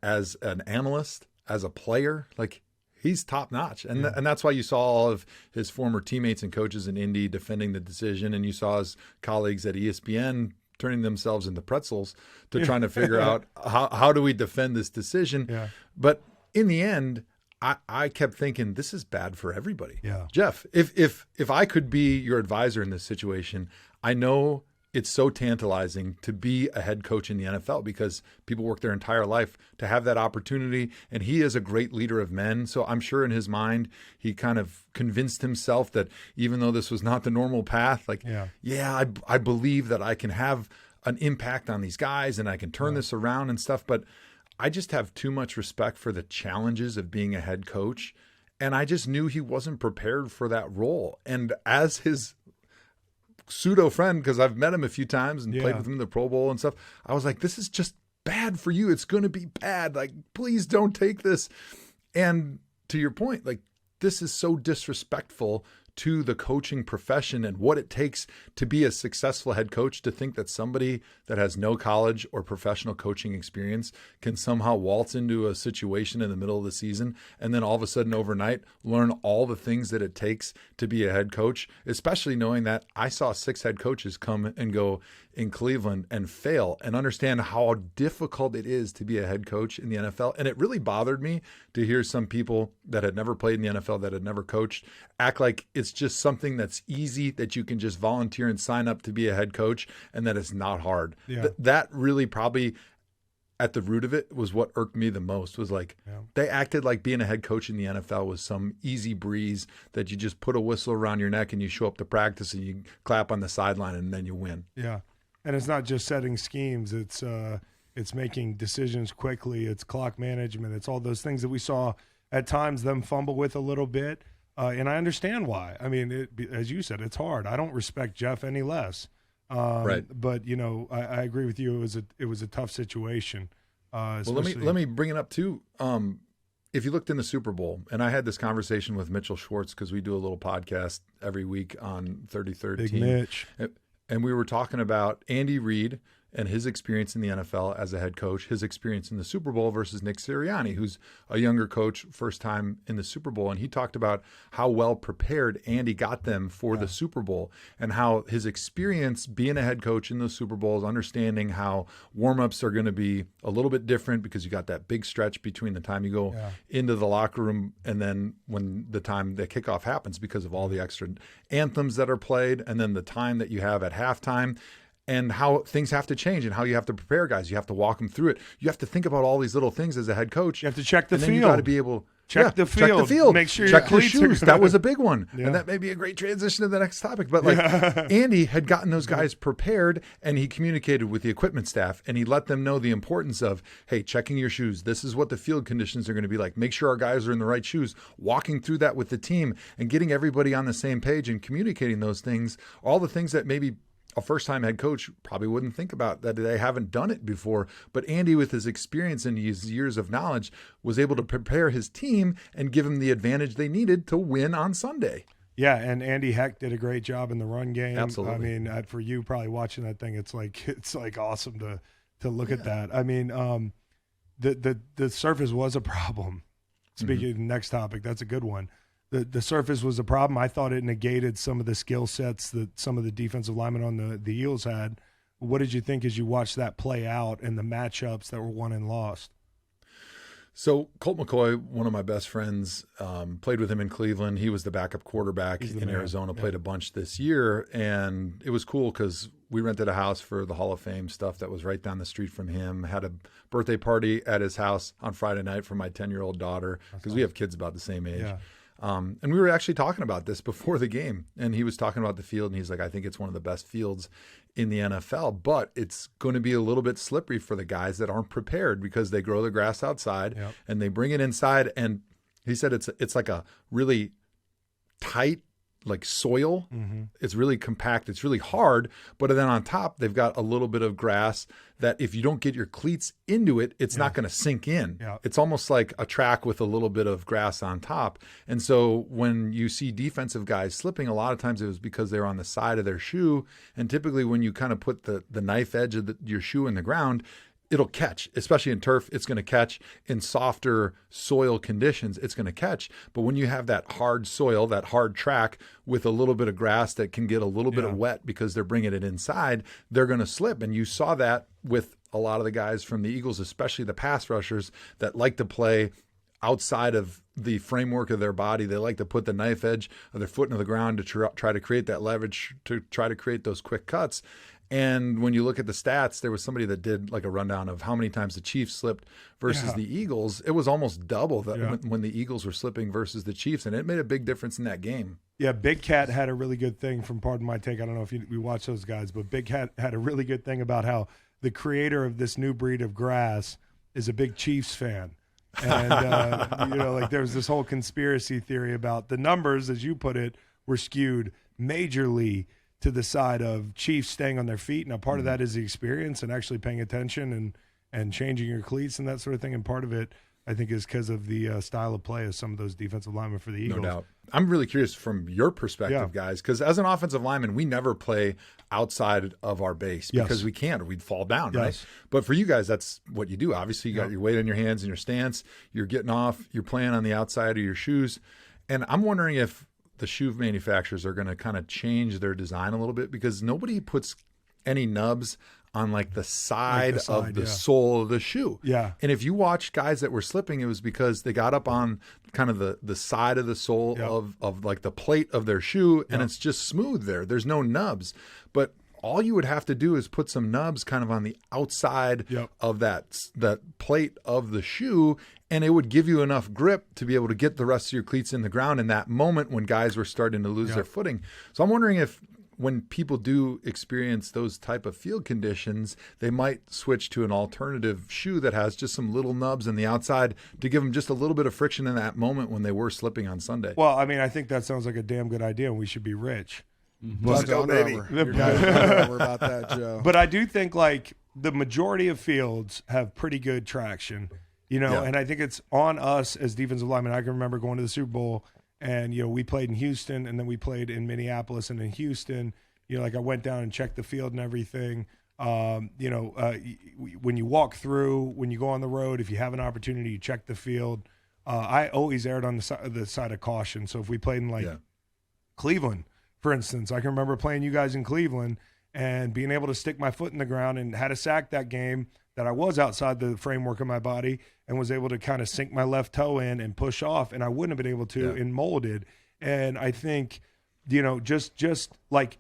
as an analyst, as a player. Like, he's top notch. And and that's why you saw all of his former teammates and coaches in Indy defending the decision. And you saw his colleagues at ESPN turning themselves into pretzels to trying to figure out how do we defend this decision. Yeah. But in the end, I kept thinking, this is bad for everybody. Yeah. Jeff, if I could be your advisor in this situation, I know it's so tantalizing to be a head coach in the NFL because people work their entire life to have that opportunity. And he is a great leader of men. So I'm sure in his mind, he kind of convinced himself that even though this was not the normal path, like, I believe that I can have an impact on these guys and I can turn this around and stuff. But I just have too much respect for the challenges of being a head coach. And I just knew he wasn't prepared for that role. And as his pseudo friend, because I've met him a few times and played with him in the Pro Bowl and stuff, I was like, this is just bad for you. It's going to be bad. Like, please don't take this. And to your point, like, this is so disrespectful to the coaching profession and what it takes to be a successful head coach, to think that somebody that has no college or professional coaching experience can somehow waltz into a situation in the middle of the season and then all of a sudden overnight learn all the things that it takes to be a head coach, especially knowing that I saw 6 head coaches come and go in Cleveland and fail, and understand how difficult it is to be a head coach in the NFL. And it really bothered me to hear some people that had never played in the NFL, that had never coached, act like it's just something that's easy, that you can just volunteer and sign up to be a head coach, and that it's not hard. Yeah. That really probably at the root of it was what irked me the most, was like they acted like being a head coach in the NFL was some easy breeze that you just put a whistle around your neck and you show up to practice and you clap on the sideline and then you win. Yeah. And it's not just setting schemes. It's making decisions quickly. It's clock management. It's all those things that we saw at times them fumble with a little bit. And I understand why. I mean, as you said, it's hard. I don't respect Jeff any less. Right. But, you know, I agree with you. It was a tough situation. Well, let me bring it up too. If you looked in the Super Bowl, and I had this conversation with Mitchell Schwartz because we do a little podcast every week on 33rd Big Team. Mitch. And we were talking about Andy Reid and his experience in the NFL as a head coach, his experience in the Super Bowl versus Nick Sirianni, who's a younger coach, first time in the Super Bowl. And he talked about how well prepared Andy got them for the Super Bowl, and how his experience being a head coach in those Super Bowls, understanding how warm-ups are going to be a little bit different because you got that big stretch between the time you go into the locker room and then when the time the kickoff happens, because of all the extra anthems that are played, and then the time that you have at halftime, and how things have to change and how you have to prepare guys. You have to walk them through it. You have to think about all these little things as a head coach. You have to check the and field. Then you got to be able check the field. Check the field. Make sure check your your cleats are shoes. good. That was a big one. Yeah. And that may be a great transition to the next topic. But like Andy had gotten those guys prepared, and he communicated with the equipment staff, and he let them know the importance of, hey, checking your shoes. This is what the field conditions are going to be like. Make sure our guys are in the right shoes. Walking through that with the team and getting everybody on the same page and communicating those things, all the things that maybe a first-time head coach probably wouldn't think about, that they haven't done it before. But Andy, with his experience and his years of knowledge, was able to prepare his team and give them the advantage they needed to win on Sunday. Yeah, and Andy Heck did a great job in the run game. Absolutely. I mean, for you probably watching that thing, it's like awesome to look at that. I mean, the surface was a problem. Speaking of the next topic, that's a good one. The surface was a problem. I thought it negated some of the skill sets that some of the defensive linemen on the Eagles had. What did you think as you watched that play out and the matchups that were won and lost? So Colt McCoy, one of my best friends, played with him in Cleveland. He was the backup quarterback in Arizona, played a bunch this year. And it was cool because we rented a house for the Hall of Fame stuff that was right down the street from him. Had a birthday party at his house on Friday night for my 10-year-old daughter because we have kids about the same age. Yeah. And we were actually talking about this before the game. And he was talking about the field, and he's like, I think it's one of the best fields in the NFL, but it's going to be a little bit slippery for the guys that aren't prepared because they grow the grass outside and they bring it inside. And he said it's like a really tight, like soil. It's really compact. It's really hard. But then on top, they've got a little bit of grass that if you don't get your cleats into it, it's not going to sink in. It's almost like a track with a little bit of grass on top. And so when you see defensive guys slipping, a lot of times it was because they're on the side of their shoe. And typically when you kind of put the knife edge of your shoe in the ground, it'll catch, especially in turf. It's going to catch in softer soil conditions. It's going to catch. But when you have that hard soil, that hard track with a little bit of grass that can get a little bit of wet because they're bringing it inside, they're going to slip. And you saw that with a lot of the guys from the Eagles, especially the pass rushers that like to play outside of the framework of their body. They like to put the knife edge of their foot into the ground to try to create that leverage, to try to create those quick cuts. And when you look at the stats, there was somebody that did like a rundown of how many times the Chiefs slipped versus the Eagles. It was almost double that when the Eagles were slipping versus the Chiefs, and it made a big difference in that game. Yeah, Big Cat had a really good thing from Pardon My Take. I don't know if we watch those guys, but Big Cat had a really good thing about how the creator of this new breed of grass is a big Chiefs fan. And, like there was this whole conspiracy theory about the numbers, as you put it, were skewed majorly to the side of Chiefs staying on their feet. Now, part of that is the experience and actually paying attention and changing your cleats and that sort of thing. And part of it, I think, is because of the style of play of some of those defensive linemen for the Eagles. No doubt. I'm really curious from your perspective, guys, because as an offensive lineman, we never play outside of our base because we can't, or we'd fall down, right? But for you guys, that's what you do. Obviously, you got your weight in your hands and your stance. You're getting off. You're playing on the outside of your shoes. And I'm wondering if the shoe manufacturers are going to kind of change their design a little bit, because nobody puts any nubs on like the side of the sole of the shoe. Yeah. And if you watch guys that were slipping, it was because they got up on kind of the side of the sole of like the plate of their shoe, and it's just smooth there. There's no nubs. But all you would have to do is put some nubs kind of on the outside of that plate of the shoe, and it would give you enough grip to be able to get the rest of your cleats in the ground in that moment when guys were starting to lose their footing. So I'm wondering if when people do experience those type of field conditions, they might switch to an alternative shoe that has just some little nubs in the outside to give them just a little bit of friction in that moment when they were slipping on Sunday. Well, I mean, I think that sounds like a damn good idea, and we should be rich. Let's go, baby. Your guys know about that, Joe. But I do think like the majority of fields have pretty good traction, and I think it's on us as defensive linemen. I can remember going to the Super Bowl, and we played in Houston, and then we played in Minneapolis and in Houston. Like I went down and checked the field and everything. When you walk through, when you go on the road, if you have an opportunity, you check the field. I always erred on the side of caution. So if we played in Cleveland, for instance, I can remember playing you guys in Cleveland and being able to stick my foot in the ground and had a sack that game that I was outside the framework of my body and was able to kind of sink my left toe in and push off, and I wouldn't have been able to and molded. And I think, just like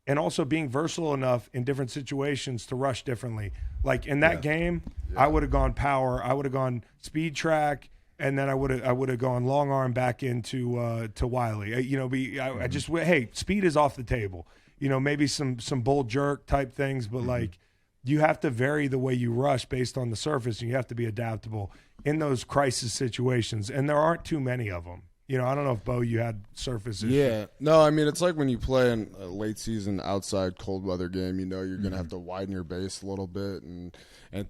and also being versatile enough in different situations to rush differently. Like in that game, I would have gone power, I would have gone speed track, and then I would have gone long arm back into to Wiley. I just speed is off the table. Maybe some bull jerk type things, but like you have to vary the way you rush based on the surface, and you have to be adaptable in those crisis situations. And there aren't too many of them. I don't know if, Beau, you had surface issues. Yeah. No, I mean, it's like when you play in a late season outside cold weather game, you're going to have to widen your base a little bit and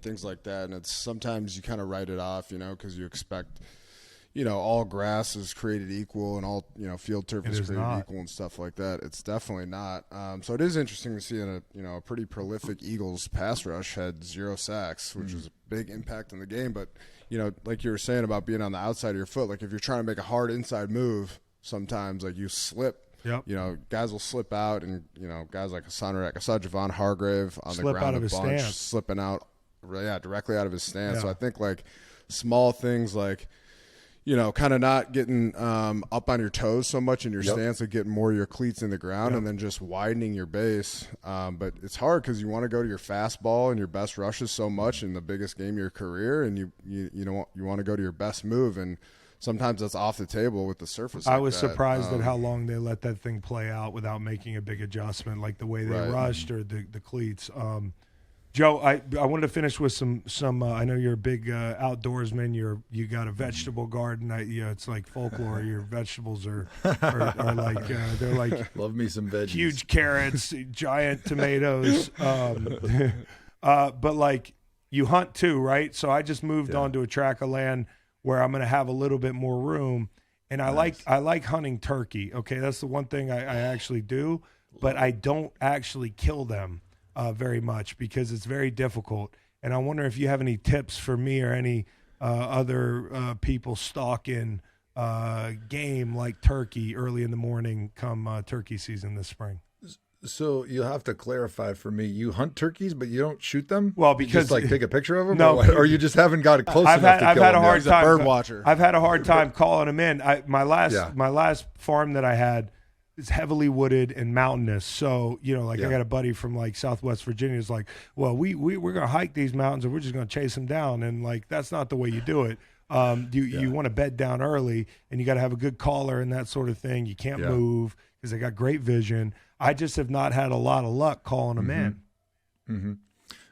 things like that. And it's sometimes you kind of write it off, because you expect, all grass is created equal and all, field turf is created equal and stuff like that. It's definitely not. So it is interesting to see in a pretty prolific Eagles pass rush had 0 sacks, which was a big impact in the game. But, like you were saying about being on the outside of your foot, like if you're trying to make a hard inside move, sometimes like you slip. Yep. Guys will slip out, and guys like Hassan Reddick. I saw Javon Hargrave on the ground a bunch, slipping out, directly out of his stance. Yeah. So I think like small things like, kind of not getting up on your toes so much in your stance, like getting more of your cleats in the ground and then just widening your base. But it's hard because you want to go to your fastball and your best rushes so much in the biggest game of your career, and you want to go to your best move, and sometimes that's off the table with the surface. I was surprised at how long they let that thing play out without making a big adjustment, like the way they rushed or the cleats. Joe, I wanted to finish with some. I know you're a big outdoorsman. You got a vegetable garden. It's like folklore. Your vegetables are like they're like love me some veggies. Huge carrots, giant tomatoes. But like you hunt too, right? So I just moved onto a tract of land where I'm going to have a little bit more room, and I like hunting turkey. Okay, that's the one thing I actually do, but I don't actually kill them very much because it's very difficult. And I wonder if you have any tips for me or any other people stalking game like turkey early in the morning come turkey season this spring. So you'll have to clarify for me. You hunt turkeys, but you don't shoot them? Well, because you just take a picture of them? No, or you just haven't got it close enough to kill them? I've had a hard time. Bird watcher. I've had a hard time calling them in. My last farm that I had is heavily wooded and mountainous. So, I got a buddy from like Southwest Virginia is like, well, we're going to hike these mountains and we're just going to chase them down. And like, that's not the way you do it. You want to bed down early, and you got to have a good caller and that sort of thing. You can't move because they got great vision. I just have not had a lot of luck calling them in. Mm-hmm.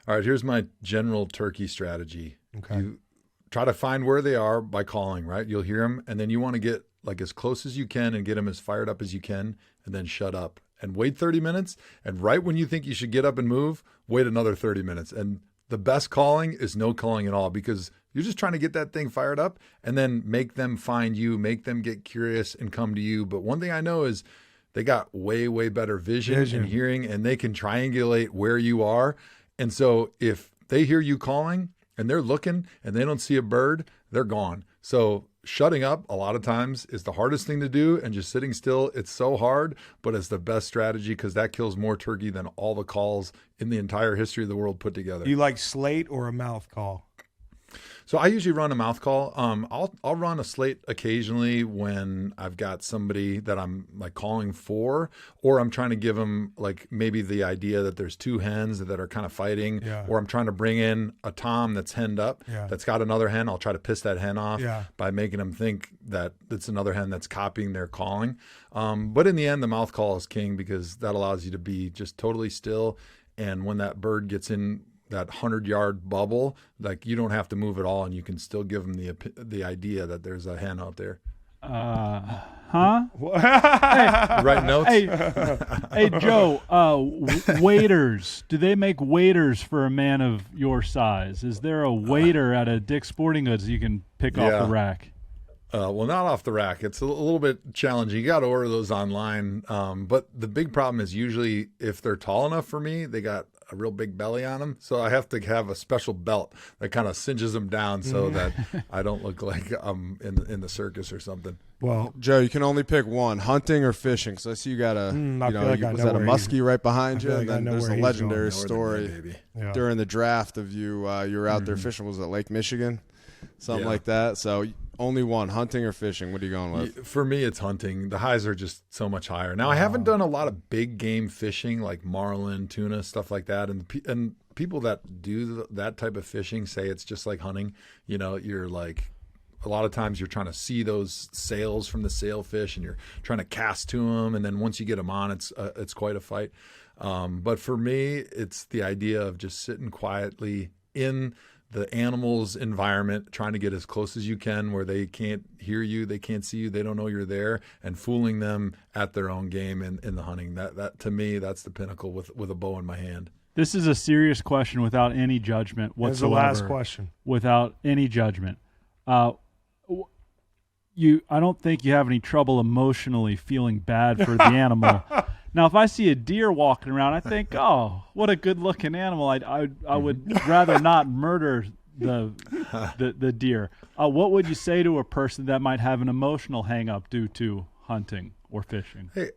All right, here's my general turkey strategy. Okay. You try to find where they are by calling, right? You'll hear them, and then you want to get like as close as you can and get them as fired up as you can, and then shut up and wait 30 minutes. And right when you think you should get up and move, wait another 30 minutes. And the best calling is no calling at all, because you're just trying to get that thing fired up and then make them find you, make them get curious and come to you. But one thing I know is they got way, way better vision and hearing, and they can triangulate where you are. And so if they hear you calling and they're looking and they don't see a bird, they're gone. So shutting up a lot of times is the hardest thing to do, and just sitting still, it's so hard, but it's the best strategy because that kills more turkey than all the calls in the entire history of the world put together. You like slate or a mouth call? So I usually run a mouth call. I'll run a slate occasionally when I've got somebody that I'm like calling for, or I'm trying to give them like maybe the idea that there's two hens that are kind of fighting, or I'm trying to bring in a tom that's henned up that's got another hen. I'll try to piss that hen off by making them think that it's another hen that's copying their calling. But in the end, the mouth call is king because that allows you to be just totally still. And when that bird gets in that 100-yard bubble, like you don't have to move at all, and you can still give them the idea that there's a hen out there. Hey, write notes. Hey, Joe. Waiters. Do they make waiters for a man of your size? Is there a waiter at a Dick's Sporting Goods you can pick off the rack? Well, not off the rack. It's a little bit challenging. You got to order those online. But the big problem is usually if they're tall enough for me, they got a real big belly on them. So I have to have a special belt that kind of cinches them down so that I don't look like I'm in the circus or something. Well, Joe, you can only pick one, hunting or fishing. So I see you got a, was that a muskie right behind you? And then there's a legendary story during the draft of you were out there fishing. Was it Lake Michigan? Something like that. So only one, hunting or fishing. What are you going with? For me, it's hunting. The highs are just so much higher. Now, I haven't done a lot of big game fishing like marlin, tuna, stuff like that. And people that do that type of fishing say it's just like hunting. You're like, a lot of times you're trying to see those sails from the sailfish and you're trying to cast to them. And then once you get them on, it's quite a fight. But for me, it's the idea of just sitting quietly in the animal's environment, trying to get as close as you can where they can't hear you, they can't see you, they don't know you're there, and fooling them at their own game in the hunting. That to me, that's the pinnacle with a bow in my hand. This is a serious question without any judgment whatsoever. That's the last question. Without any judgment. I don't think you have any trouble emotionally feeling bad for the animal. Now, if I see a deer walking around, I think, oh, what a good-looking animal. I would rather not murder the deer. What would you say to a person that might have an emotional hang-up due to hunting or fishing? Hey,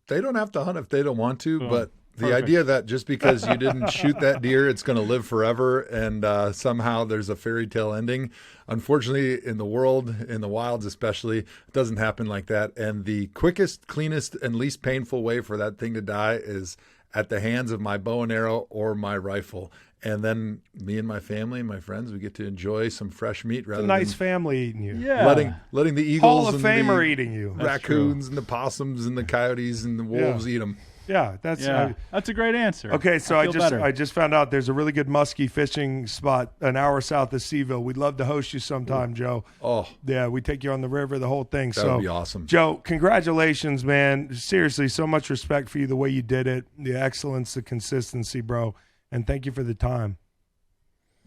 they don't have to hunt if they don't want to, but The idea that just because you didn't shoot that deer, it's going to live forever, and somehow there's a fairy tale ending. Unfortunately, in the world, in the wilds especially, it doesn't happen like that. And the quickest, cleanest, and least painful way for that thing to die is at the hands of my bow and arrow or my rifle. And then me and my family and my friends, we get to enjoy some fresh meat rather It's a nice than family eating you. Yeah. letting the eagles Hall of and Famer the eating you. raccoons and the possums and the coyotes and the wolves eat them. Yeah, that's That's a great answer. okay. So I feel better. I just found out there's a really good muskie fishing spot an hour south of Seaville. We'd love to host you sometime, Joe. Oh, Yeah, we take you on the river, the whole thing. that would be awesome. Joe, congratulations, man. Seriously, so much respect for you, the way you did it, the excellence, the consistency, bro. And thank you for the time.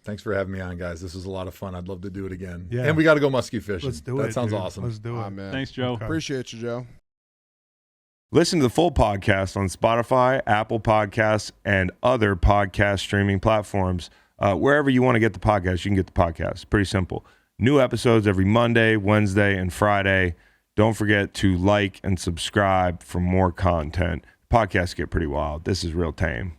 Thanks for having me on, guys. This was a lot of fun. I'd love to do it again. Yeah. And we got to go muskie fishing. Let's do it. That sounds dude. awesome. Let's do it. Ah, man. Thanks, Joe. Okay. Appreciate you, Joe. Listen to the full podcast on Spotify, Apple Podcasts, and other podcast streaming platforms. Wherever you want to get the podcast, you can get the podcast. Pretty simple. New episodes every Monday, Wednesday, and Friday. Don't forget to like and subscribe for more content. Podcasts get pretty wild. This is real tame.